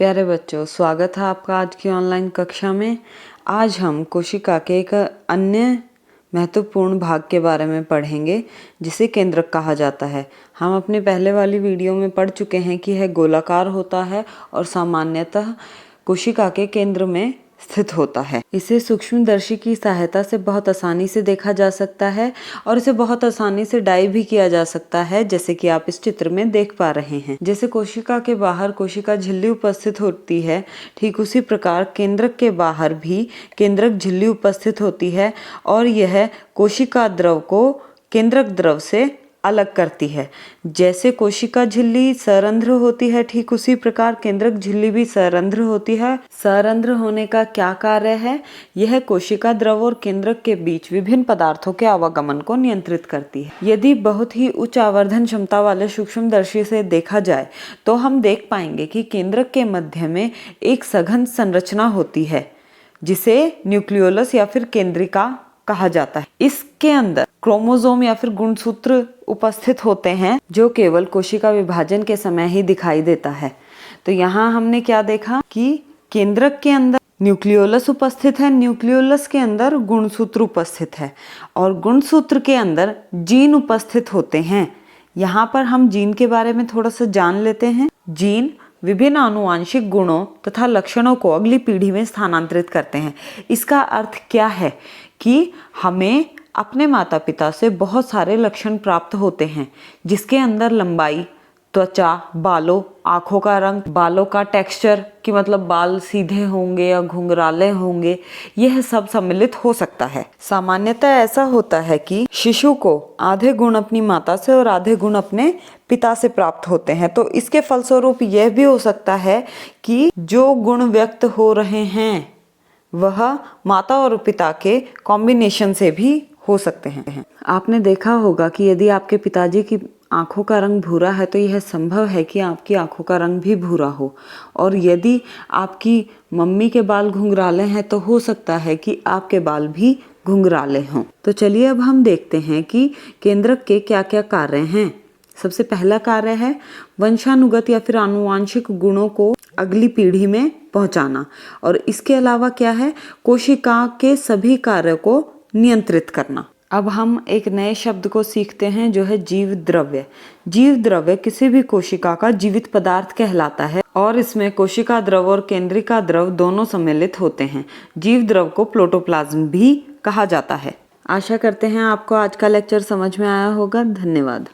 प्यारे बच्चों, स्वागत है आपका आज की ऑनलाइन कक्षा में। आज हम कोशिका के एक अन्य महत्वपूर्ण भाग के बारे में पढ़ेंगे जिसे केंद्रक कहा जाता है। हम अपने पहले वाली वीडियो में पढ़ चुके हैं कि यह गोलाकार होता है और सामान्यतः कोशिका के केंद्र में स्थित होता है। इसे सूक्ष्मदर्शी की सहायता से बहुत आसानी से देखा जा सकता है और इसे बहुत आसानी से डाई भी किया जा सकता है, जैसे कि आप इस चित्र में देख पा रहे हैं। जैसे कोशिका के बाहर कोशिका झिल्ली उपस्थित होती है, ठीक उसी प्रकार केंद्रक के बाहर भी केंद्रक झिल्ली उपस्थित होती है और यह कोशिका द्रव को केंद्रक द्रव से अलग करती है। जैसे कोशिका झिल्ली सरंध्र होती है, ठीक उसी प्रकार केंद्रक झिल्ली भी सरंध्र होती है। सरंध्र होने का क्या कार्य है? यह कोशिका द्रव और केंद्रक के बीच विभिन्न पदार्थों के आवागमन को नियंत्रित करती है। यदि बहुत ही उच्च आवर्धन क्षमता वाले सूक्ष्मदर्शी से देखा जाए तो हम देख पाएंगे कि केंद्रक के मध्य में एक सघन संरचना होती है जिसे न्यूक्लियोलस या फिर केंद्रिका कहा जाता है। इसके अंदर क्रोमोसोम या फिर गुणसूत्र उपस्थित होते हैं जो केवल कोशिका विभाजन के समय ही दिखाई देता है। तो यहाँ हमने क्या देखा कि केंद्रक के अंदर न्यूक्लियोलस उपस्थित है, न्यूक्लियोलस के अंदर गुणसूत्र उपस्थित है और गुणसूत्र के अंदर जीन उपस्थित होते हैं। यहाँ पर हम जीन के बारे में थोड़ा सा जान लेते हैं। जीन विभिन्न आनुवांशिक गुणों तथा लक्षणों को अगली पीढ़ी में स्थानांतरित करते हैं। इसका अर्थ क्या है कि हमें अपने माता पिता से बहुत सारे लक्षण प्राप्त होते हैं, जिसके अंदर लंबाई, त्वचा, बालों, आंखों का रंग, बालों का टेक्सचर कि मतलब बाल सीधे होंगे या घुंघराले होंगे, यह सब सम्मिलित हो सकता है। सामान्यतः ऐसा होता है कि शिशु को आधे गुण अपनी माता से और आधे गुण अपने पिता से प्राप्त होते हैं। तो इसके फलस्वरूप यह भी हो सकता है कि जो गुण व्यक्त हो रहे हैं वह माता और पिता के कॉम्बिनेशन से भी हो सकते हैं। आपने देखा होगा कि यदि आपके पिताजी की आंखों का रंग भूरा है तो यह संभव है कि आपकी आंखों का रंग भी भूरा हो, और यदि आपकी मम्मी के बाल घुंघराले हैं तो हो सकता है कि आपके बाल भी घुंघराले हों। तो चलिए अब हम देखते हैं कि केंद्रक के क्या क्या कार्य हैं। सबसे पहला कार्य है वंशानुगत या फिर आनुवांशिक गुणों को अगली पीढ़ी में पहुंचाना, और इसके अलावा क्या है, कोशिका के सभी कार्यों को नियंत्रित करना। अब हम एक नए शब्द को सीखते हैं जो है जीव द्रव्य। जीव द्रव्य किसी भी कोशिका का जीवित पदार्थ कहलाता है और इसमें कोशिका द्रव और केंद्रिका द्रव दोनों सम्मिलित होते हैं। जीव द्रव को प्रोटोप्लाज्म भी कहा जाता है। आशा करते हैं आपको आज का लेक्चर समझ में आया होगा। धन्यवाद।